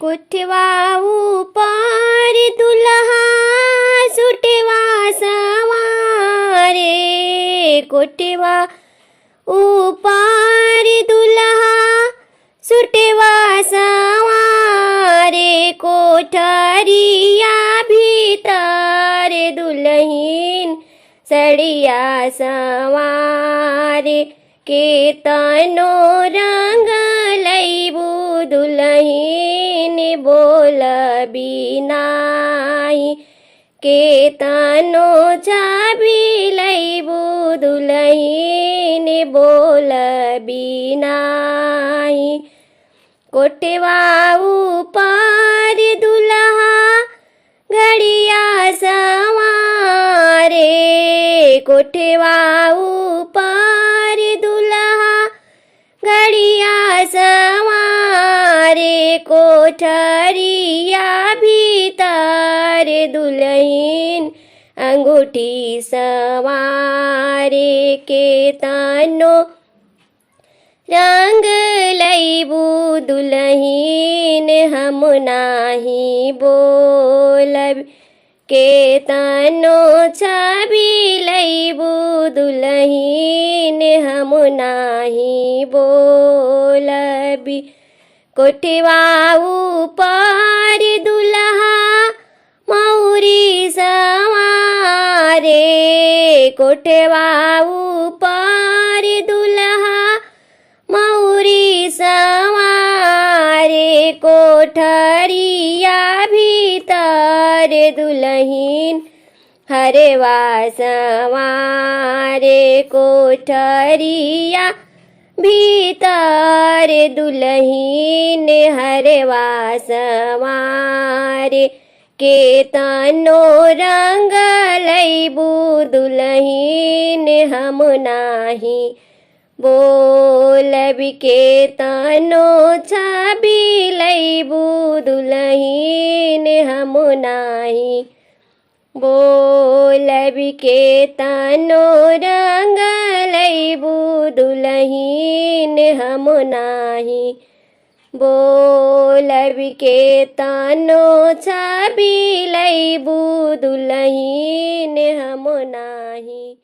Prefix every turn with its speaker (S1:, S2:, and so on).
S1: कोठवा ऊपर दुल्हा सुटवा सवारे, कोठवा ऊपर दुल्हा सुटवा सवारे, कोठरिया भीतर दुल्हीन सड़िया सवारे, केतनो रंग लैबू दुल्हीन बोल बिनाई, केतनो चाबी लैबू दुल्हीन बोल बिनाई। कोठवा ऊपर दुल्हा घड़िया सवारे, कोठवा ऊपर दुल्हा घड़िया सवारे, कोठरिया भीतर दुल्हीन अंगूठी सवारे, केतनो रंग लैबू दुल्हीन हम नाही बोलब, केतनो छवि लैबू दुल्हीन हम नाही बोलबी। कोठवा ऊपर दुल्हा मौरी सवारे, कोठवा ऊपर दुल्हा मौरी सवारे, कोठरिया भीतर दुल्हीन हरवा सवारे, कोठरिया भीतर दुल्हीन हरवा सवारे, केतनो रंग लैबू दुल्हीन हम नाही बोलबी, केतनो छवि लैबू दुल्हीन हम नाही बोलबी, केतनो रंग लैबू दुल्हीन हम नाही बोलबी, केतनो छवि लैबू दुल्हीन हम नाही।